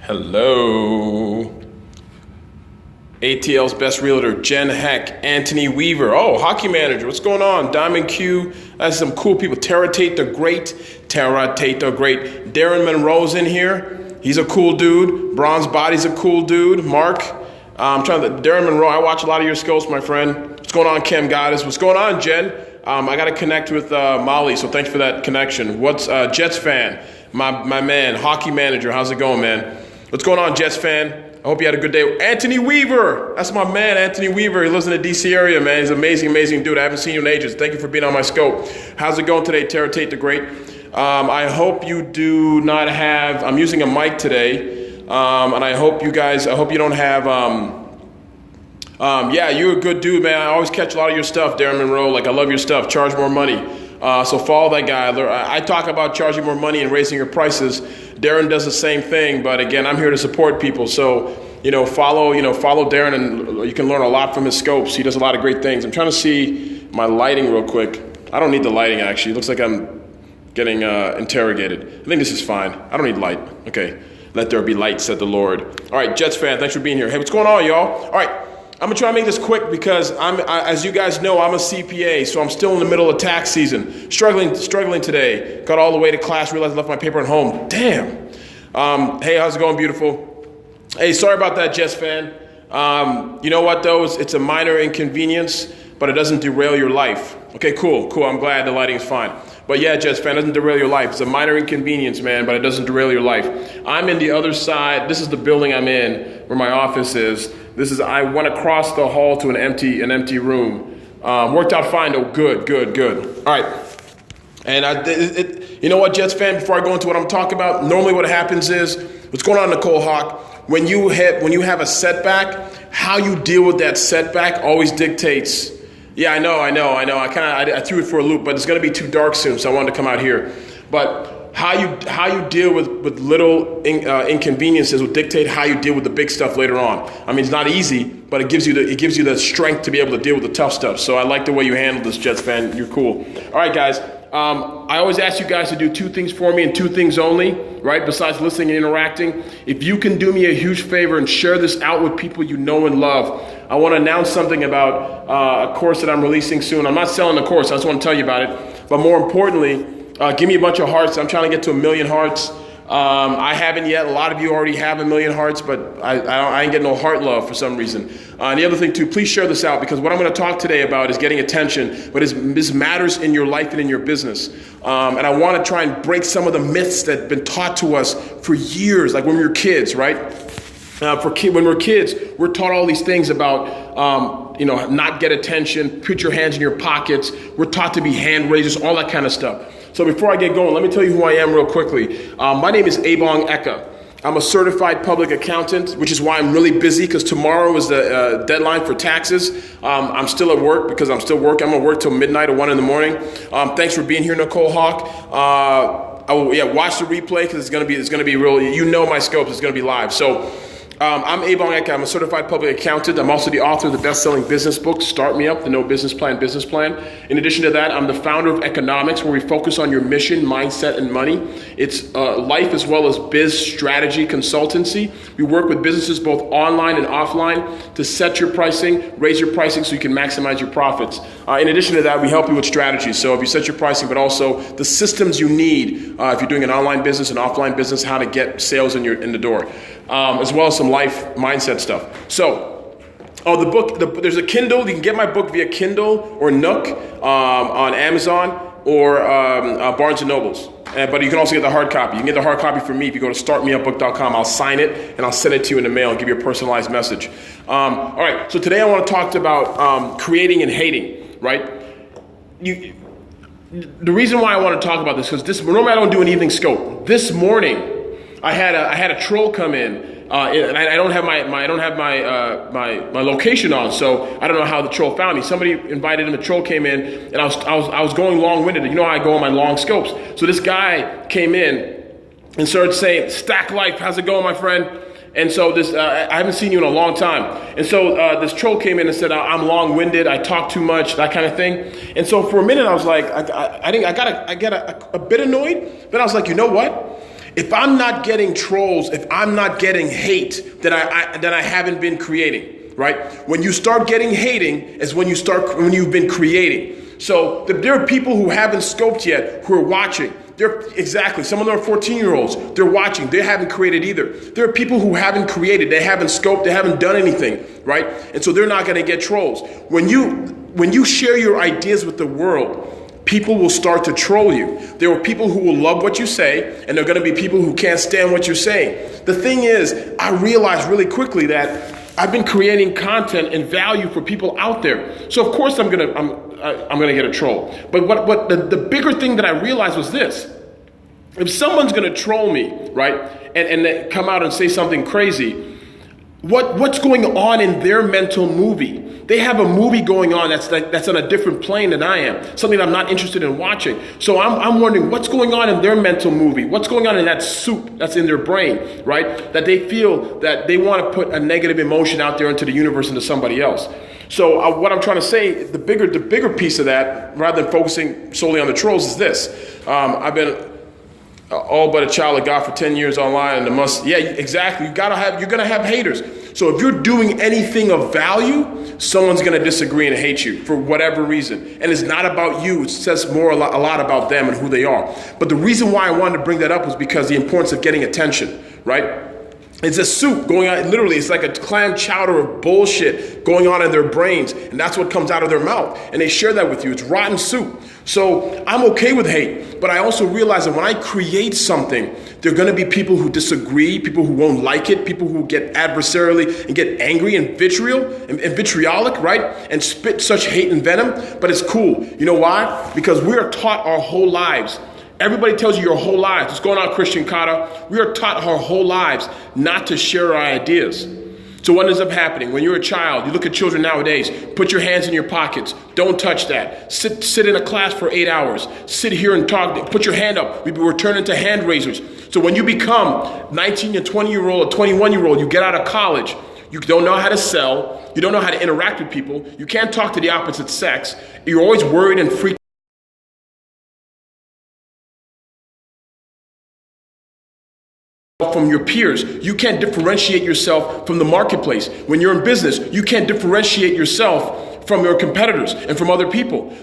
Hello. ATL's best realtor, Jen Heck, Anthony Weaver. Oh, hockey manager. What's going on? Diamond Q. That's some cool people. Tara Tate the Great. Darren Monroe's in here. He's a cool dude. Bronze Body's a cool dude. Mark. Darren Monroe, I watch a lot of your skills, my friend. What's going on, Kim Goddess? What's going on, Jen? I got to connect with Molly, so thanks for that connection. What's Jets fan? My man, hockey manager. How's it going, man? What's going on, Jets fan? I hope you had a good day. Anthony Weaver. That's my man, Anthony Weaver. He lives in the D.C. area, man. He's an amazing, amazing dude. I haven't seen you in ages. Thank you for being on my scope. How's it going today, Tara Tate the Great? I hope you do not have, I'm using a mic today, and I hope you don't have, yeah, you're a good dude, man. I always catch a lot of your stuff, Darren Monroe. Like, I love your stuff. Charge more money. So follow that guy. I talk about charging more money and raising your prices. Darren does the same thing, but again, I'm here to support people. So, follow Darren, and you can learn a lot from his scopes. He does a lot of great things. I'm trying to see my lighting real quick. I don't need the lighting, actually. It looks like I'm getting interrogated. I think this is fine. I don't need light. Okay. Let there be light, said the Lord. All right, Jets fan, thanks for being here. Hey, what's going on, y'all? All right. I'm gonna try to make this quick because as you guys know, I'm a CPA, so I'm still in the middle of tax season. Struggling today. Got all the way to class, realized I left my paper at home. Damn. Hey, how's it going, beautiful? Hey, sorry about that, Jets fan. You know what, though? It's a minor inconvenience, but it doesn't derail your life. Okay, cool. I'm glad the lighting is fine. But yeah, Jets fan, it doesn't derail your life. It's a minor inconvenience, man, but it doesn't derail your life. I'm in the other side. This is the building I'm in, where my office is. I went across the hall to an empty room. Worked out fine though. Good. All right. And you know what, Jets fan? Before I go into what I'm talking about, normally what happens is, what's going on, Nicole Hawk? When you have a setback, how you deal with that setback always dictates. Yeah, I know. I threw it for a loop, but it's going to be too dark soon, so I wanted to come out here. But how you deal with little inconveniences will dictate how you deal with the big stuff later on. I mean, it's not easy, but it gives you the strength to be able to deal with the tough stuff. So I like the way you handle this, Jets fan. You're cool. All right, guys. I always ask you guys to do two things for me and two things only, right? Besides listening and interacting. If you can do me a huge favor and share this out with people you know and love. I want to announce something about a course that I'm releasing soon. I'm not selling the course. I just want to tell you about it. But more importantly, give me a bunch of hearts. I'm trying to get to 1 million hearts. I haven't yet. A lot of you already have 1 million hearts, but I ain't getting no heart love for some reason. And the other thing too, please share this out, because what I'm going to talk today about is getting attention, but this matters in your life and in your business. And I want to try and break some of the myths that have been taught to us for years, like when we were kids, right? When we're kids, we're taught all these things about, not get attention, put your hands in your pockets. We're taught to be hand raisers, all that kind of stuff. So before I get going, let me tell you who I am real quickly. My name is Ebongeka. I'm a certified public accountant, which is why I'm really busy, because tomorrow is the deadline for taxes. I'm still at work because I'm still working. I'm going to work till midnight or 1 in the morning. Thanks for being here, Nicole Hawk. Watch the replay because it's going to be real. You know my scopes. It's going to be live. So I'm ebongeka. I'm a certified public accountant. I'm also the author of the best-selling business book, Start Me Up, the No Business Plan Business Plan. In addition to that, I'm the founder of Economics, where we focus on your mission, mindset, and money. It's life as well as biz strategy consultancy. We work with businesses both online and offline to set your pricing, raise your pricing so you can maximize your profits. In addition to that, we help you with strategies. So if you set your pricing, but also the systems you need if you're doing an online business, an offline business, how to get sales in the door. As well as some life mindset stuff. So, the book, there's a Kindle. You can get my book via Kindle or Nook on Amazon or Barnes & Nobles. But you can also get the hard copy. You can get the hard copy from me if you go to startmeupbook.com. I'll sign it and I'll send it to you in the mail and give you a personalized message. All right, so today I want to talk about creating and hating, right? The reason why I want to talk about this is normally I don't do an evening scope. This morning, I had a troll come in, and I don't have my location on, so I don't know how the troll found me. Somebody invited him. The troll came in, and I was going long-winded. You know how I go on my long scopes. So this guy came in and started saying, "Stack Life, how's it going, my friend?" And so I haven't seen you in a long time. And so this troll came in and said, "I'm long-winded. I talk too much," that kind of thing. And so for a minute, I was like, I got a bit annoyed. Then I was like, you know what? If I'm not getting trolls, if I'm not getting hate, then I haven't been creating, right? When you start getting hating is when you've been creating. So there are people who haven't scoped yet who are watching. Some of them are 14-year-olds. They're watching. They haven't created either. There are people who haven't created. They haven't scoped. They haven't done anything, right? And so they're not going to get trolls. When you share your ideas with the world, people will start to troll you. There are people who will love what you say, and there are going to be people who can't stand what you're saying. The thing is, I realized really quickly that I've been creating content and value for people out there. So of course I'm gonna get a troll. But what the bigger thing that I realized was this: if someone's gonna troll me, right, and they come out and say something crazy, what's going on in their mental movie? They have a movie going on that's on a different plane than I am, something that I'm not interested in watching. So I'm wondering what's going on in their mental movie, what's going on in that soup that's in their brain, right? That they feel that they want to put a negative emotion out there into the universe, into somebody else. So what I'm trying to say, the bigger piece of that, rather than focusing solely on the trolls, is this: I've been all but a child of God for 10 years online, and exactly. You're gonna have haters. So if you're doing anything of value, someone's gonna disagree and hate you for whatever reason. And it's not about you. It says a lot about them and who they are. But the reason why I wanted to bring that up was because the importance of getting attention, right? It's a soup going on, literally, it's like a clam chowder of bullshit going on in their brains, and that's what comes out of their mouth. And they share that with you. It's rotten soup. So I'm okay with hate, but I also realize that when I create something, there are going to be people who disagree, people who won't like it, people who get adversarially and get angry and vitriolic, right? And spit such hate and venom, but it's cool. You know why? Because we are taught our whole lives. Everybody tells you your whole lives. What's going on, Christian Kata? We are taught our whole lives not to share our ideas. So what ends up happening? When you're a child, you look at children nowadays, put your hands in your pockets. Don't touch that. Sit in a class for 8 hours. Sit here and talk. Put your hand up. We're turned into hand raisers. So when you become 19 and 20-year-old or 21-year-old, you get out of college, you don't know how to sell. You don't know how to interact with people. You can't talk to the opposite sex. You're always worried and freaked from your peers. You can't differentiate yourself from the marketplace. When you're in business, you can't differentiate yourself from your competitors and from other people.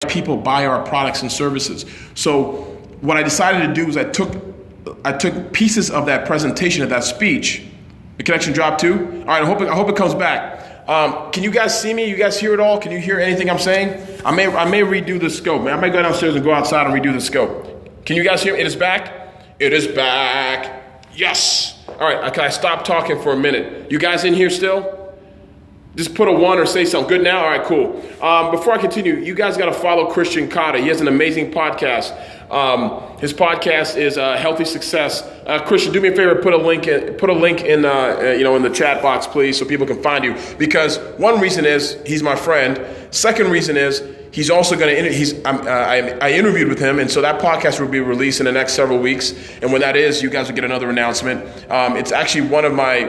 People buy our products and services. So what I decided to do is I took pieces of that presentation, of that speech. The connection dropped too? All right, I hope it comes back. Can you guys see me? You guys hear it all? Can you hear anything I'm saying? I may redo the scope, man. I might go downstairs and go outside and redo the scope. Can you guys hear me? It is back? It is back. Yes. All right, can I stop talking for a minute? You guys in here still? Just put a 1 or say something. Good now? All right, cool. Before I continue, you guys got to follow Christian Cotta. He has an amazing podcast. His podcast is Healthy Success. Christian, do me a favor, put a link in the chat box, please, so people can find you. Because one reason is he's my friend. Second reason is he's also going to. I interviewed with him, and so that podcast will be released in the next several weeks. And when that is, you guys will get another announcement. It's actually one of my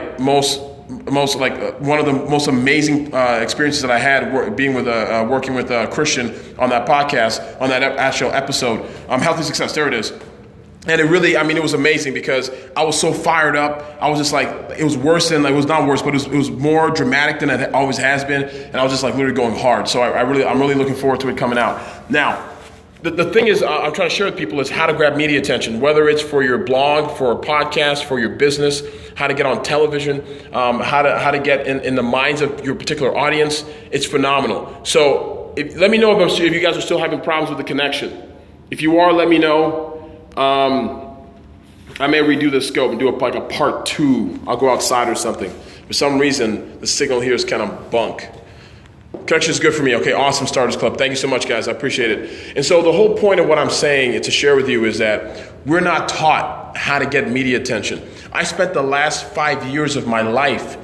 one of the most amazing experiences that I had working with Christian on that podcast, on that actual episode. Healthy Success, there it is. And it really, it was amazing because I was so fired up. I was just like, it was worse than, it was not worse, but it was more dramatic than it always has been. And I was just like literally going hard. So I'm really looking forward to it coming out. Now, the thing is, I'm trying to share with people is how to grab media attention, whether it's for your blog, for a podcast, for your business, how to get on television, how to get in the minds of your particular audience. It's phenomenal. So let me know if you guys are still having problems with the connection. If you are, let me know. I may redo the scope and do a part 2. I'll go outside or something. For some reason, the signal here is kind of bunk. Connection is good for me. Okay, awesome, Starters Club. Thank you so much, guys. I appreciate it. And so the whole point of what I'm saying to share with you is that we're not taught how to get media attention. I spent the last 5 years of my life.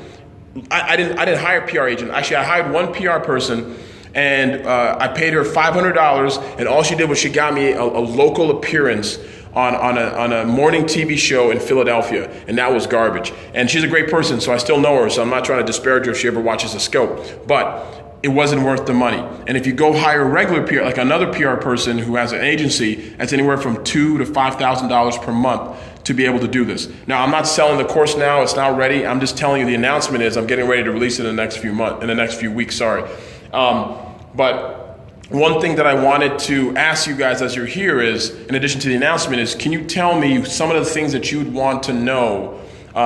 I didn't hire a PR agent. Actually, I hired one PR person, and I paid her $500, and all she did was she got me a local appearance on a morning TV show in Philadelphia, and that was garbage. And she's a great person, so I still know her, so I'm not trying to disparage her if she ever watches the scope. But it wasn't worth the money. And if you go hire a regular PR, like another PR person who has an agency, that's anywhere from $2,000 to $5,000 per month to be able to do this. Now, I'm not selling the course now; it's not ready. I'm just telling you the announcement is I'm getting ready to release it in the next few weeks. Sorry, but one thing that I wanted to ask you guys as you're here is, in addition to the announcement, is can you tell me some of the things that you'd want to know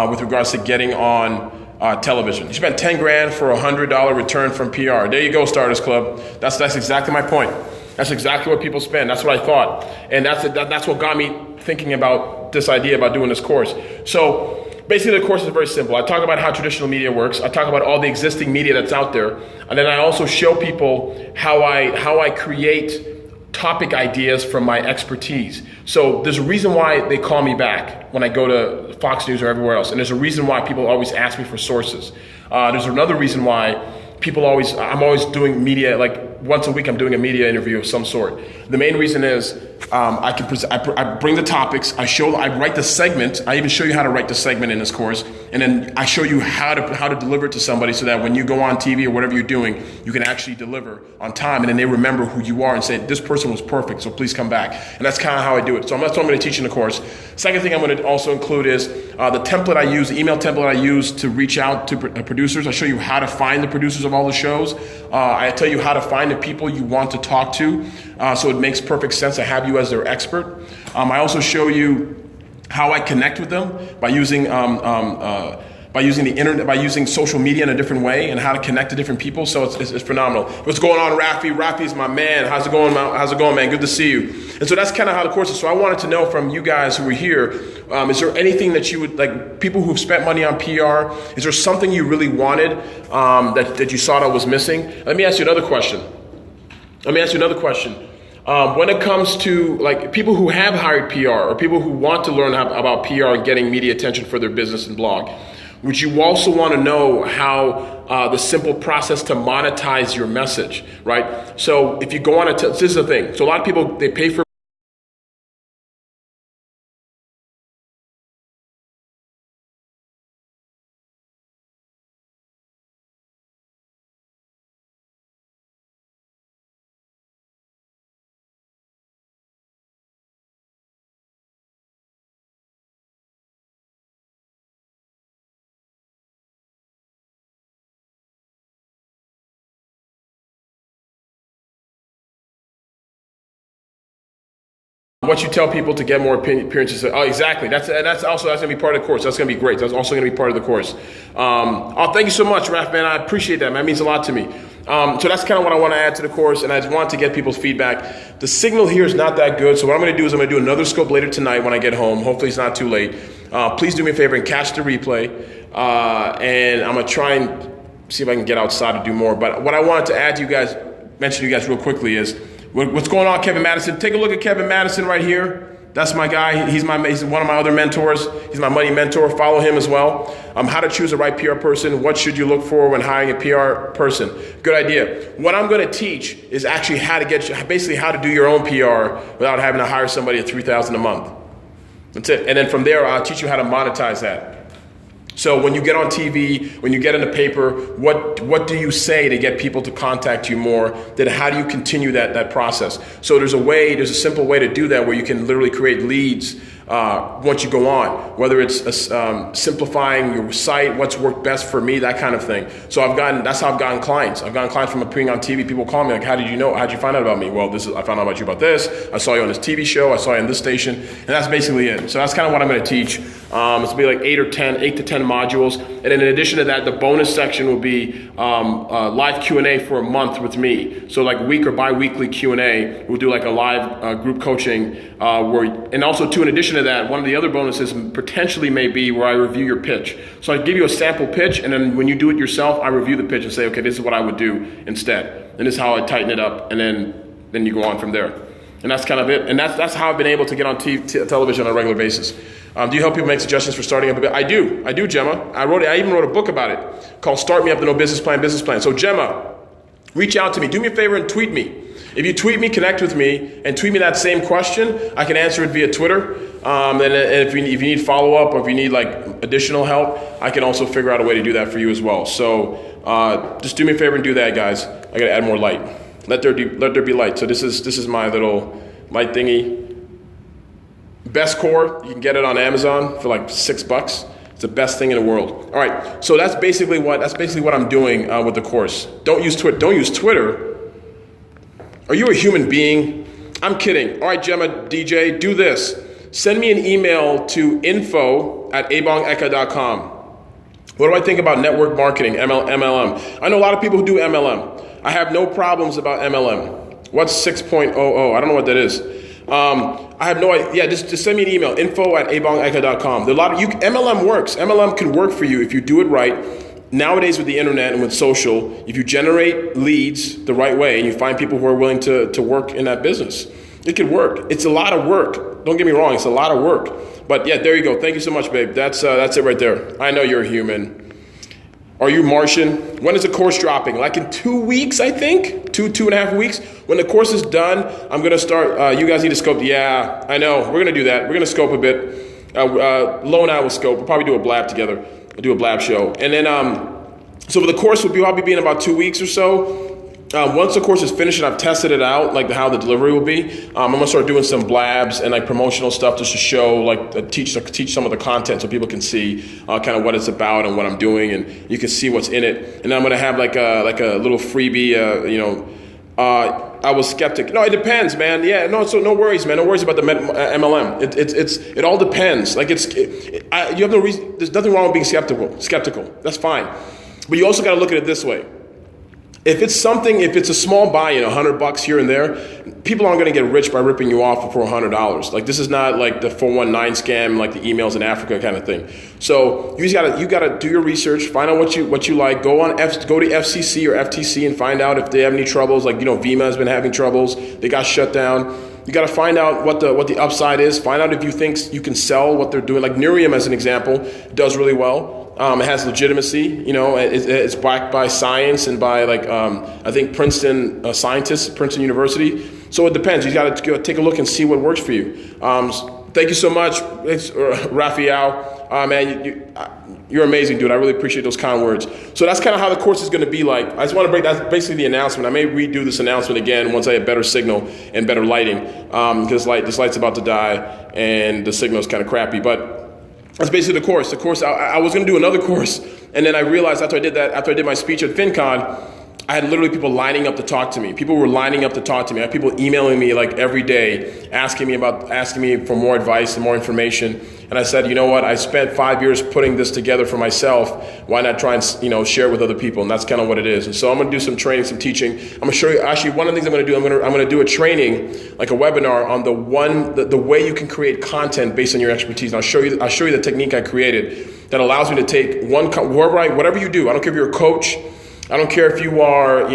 with regards to getting on television? You spent $10,000 for a $100 return from PR. There you go, Starters Club. That's exactly my point. That's exactly what people spend. That's what I thought, and that's what got me thinking about this idea about doing this course. So basically, the course is very simple. I talk about how traditional media works. I talk about all the existing media that's out there, and then I also show people how I create topic ideas from my expertise. So there's a reason why they call me back when I go to Fox News or everywhere else, and there's a reason why people always ask me for sources. There's another reason why I'm always doing media, like once a week I'm doing a media interview of some sort. The main reason is I bring the topics, I write the segment, I even show you how to write the segment in this course, and then I show you how to deliver it to somebody so that when you go on TV or whatever you're doing, you can actually deliver on time, and then they remember who you are and say, this person was perfect, so please come back. And that's kind of how I do it. So that's what I'm going to teach in the course. Second thing I'm going to also include is the template I use, the email template I use to reach out to producers. I show you how to find the producers of all the shows. I tell you how to find the people you want to talk to, so it makes perfect sense to have you as their expert. I also show you how I connect with them by using the internet, by using social media in a different way, and how to connect to different people. So it's phenomenal. What's going on, Rafi? Rafi's my man. How's it going, man? Good to see you. And so that's kind of how the course is. So I wanted to know from you guys who are here, is there anything that you would, like people who've spent money on PR, is there something you really wanted that you saw that was missing? Let me ask you another question. When it comes to like people who have hired PR or people who want to learn about PR and getting media attention for their business and blog, would you also want to know how the simple process to monetize your message, right? So if you go on this is the thing. So a lot of people, they pay for what you tell people to get more appearances. Oh, exactly. That's going to be part of the course. That's going to be great. That's also going to be part of the course. Thank you so much, Raf, man. I appreciate that, man. That means a lot to me. So that's kind of what I want to add to the course, and I just want to get people's feedback. The signal here is not that good, so what I'm going to do is I'm going to do another scope later tonight when I get home. Hopefully it's not too late. Please do me a favor and catch the replay, and I'm going to try and see if I can get outside to do more. But what I wanted to add to you guys, mention to you guys real quickly is what's going on, Kevin Madison. Take a look at Kevin Madison right here. That's my guy. He's one of my other mentors. He's my money mentor. Follow him as well. How to choose the right PR person. What should you look for when hiring a PR person? Good idea. What I'm going to teach is actually how to do your own PR without having to hire somebody at $3,000 a month. That's it. And then from there, I'll teach you how to monetize that. So when you get on TV, when you get in the paper, what do you say to get people to contact you more? Then how do you continue that process? So there's a simple way to do that where you can literally create leads once you go on, whether it's simplifying your site, what's worked best for me, that kind of thing. So that's how I've gotten clients. I've gotten clients from appearing on TV. People call me like, how did you know? How'd you find out about me? Well, I found out about you about this. I saw you on this TV show. I saw you on this station. And that's basically it. So that's kind of what I'm going to teach. It's going to be like 8 to 10 modules. And then in addition to that, the bonus section will be live Q&A for a month with me. So like week or bi-weekly Q&A. We'll do like a live group coaching and also too, in addition to that, one of the other bonuses potentially may be where I review your pitch. So I give you a sample pitch, and then when you do it yourself, I review the pitch and say, okay, this is what I would do instead. And this is how I tighten it up, and then you go on from there. And that's kind of it. And that's how I've been able to get on television on a regular basis. Do you help people make suggestions for starting up a business? I do, Gemma. I even wrote a book about it called Start Me Up to No Business Plan. So Gemma, reach out to me. Do me a favor and tweet me. If you tweet me, connect with me, and tweet me that same question, I can answer it via Twitter. And if you need follow-up or if you need like additional help, I can also figure out a way to do that for you as well. So just do me a favor and do that, guys. I got to add more light. Let there be light. So this is my little light thingy. Best core, you can get it on Amazon for like $6. It's the best thing in the world. All right, so that's basically what I'm doing with the course. Don't use Twitter. Don't use Twitter. Are you a human being? I'm kidding. All right, Gemma, DJ, do this. Send me an email to info@ebongeka.com. What do I think about network marketing, MLM? I know a lot of people who do MLM. I have no problems about MLM. What's 6.00? I don't know what that is. I have no idea. Yeah, just send me an email, info@ebongeka.com. MLM works. MLM can work for you if you do it right. Nowadays with the internet and with social, if you generate leads the right way and you find people who are willing to work in that business, it could work. It's a lot of work. Don't get me wrong, it's a lot of work. But yeah, there you go. Thank you so much, babe. That's it right there. I know you're a human. Are you Martian? When is the course dropping? Like in 2 weeks, I think? 2.5 weeks. When the course is done, I'm going to start. You guys need to scope. Yeah, I know. We're going to do that. We're going to scope a bit. Lo and I will scope. We'll probably do a blab together. We'll do a blab show. And then, so the course will probably be in about 2 weeks or so. Once the course is finished and I've tested it out, like how the delivery will be, I'm gonna start doing some blabs and like promotional stuff just to show, like teach some of the content so people can see kind of what it's about and what I'm doing, and you can see what's in it. And then I'm gonna have like a little freebie, I was skeptic. No, it depends, man. Yeah, so no worries, man. No worries about the MLM. It all depends. Like you have no reason. There's nothing wrong with being skeptical. That's fine. But you also got to look at it this way. If it's a small buy-in, $100 here and there, people aren't going to get rich by ripping you off for $100. Like this is not like the 419 scam, like the emails in Africa kind of thing. So you got to do your research, find out what you like. Go to FCC or FTC and find out if they have any troubles. Like Vima has been having troubles. They got shut down. You got to find out what the upside is. Find out if you think you can sell what they're doing. Like Nerium, as an example, does really well. It has legitimacy, it's backed by science and by I think Princeton scientists, Princeton University. So it depends. You got to take a look and see what works for you. Thank you so much, Raphael. Man, you're amazing, dude. I really appreciate those kind words. So that's kind of how the course is going to be like. I just want to that's basically the announcement. I may redo this announcement again once I have better signal and better lighting, because this light's about to die and the signal is kind of crappy. But that's basically the course. The course, I was going to do another course, and then I realized after I did my speech at FinCon, I had literally people lining up to talk to me. People were lining up to talk to me. I had people emailing me like every day, asking me for more advice and more information. And I said, you know what? I spent 5 years putting this together for myself. Why not try and share it with other people? And that's kind of what it is. And so I'm going to do some training, some teaching. I'm going to show you. Actually, one of the things I'm going to do, I'm going to do a training, like a webinar on the way you can create content based on your expertise. And I'll show you the technique I created that allows me to take whatever you do. I don't care if you're a coach. I don't care if you are,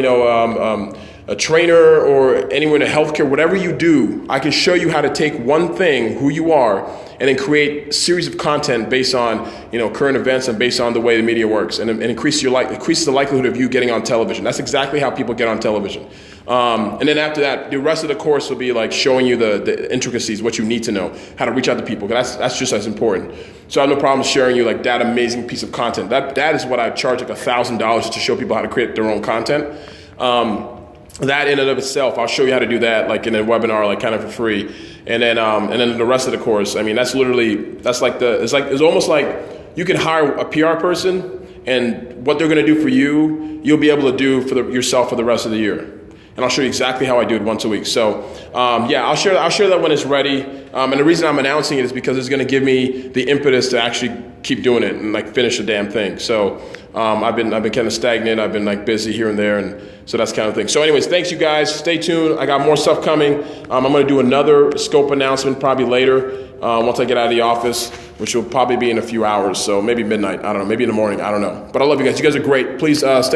a trainer or anyone in healthcare, whatever you do, I can show you how to take one thing, who you are, and then create a series of content based on, current events and based on the way the media works, and increases the likelihood of you getting on television. That's exactly how people get on television. And then after that, the rest of the course will be like showing you the intricacies, what you need to know, how to reach out to people. That's just as important. So I have no problem sharing you like that amazing piece of content. That is what I charge like $1,000 to show people how to create their own content. That in and of itself, I'll show you how to do that like in a webinar, like kind of for free. And then the rest of the course, I mean, it's almost like you can hire a PR person, and what they're going to do for you, you'll be able to do for yourself for the rest of the year. And I'll show you exactly how I do it once a week. So I'll share that when it's ready. And the reason I'm announcing it is because it's going to give me the impetus to actually keep doing it and like finish the damn thing. So I've been kind of stagnant. I've been like busy here and there, and so that's kind of thing. So anyways, thanks you guys. Stay tuned. I got more stuff coming. I'm going to do another scope announcement probably later once I get out of the office, which will probably be in a few hours. So maybe midnight. I don't know. Maybe in the morning. I don't know. But I love you guys. You guys are great. Please stay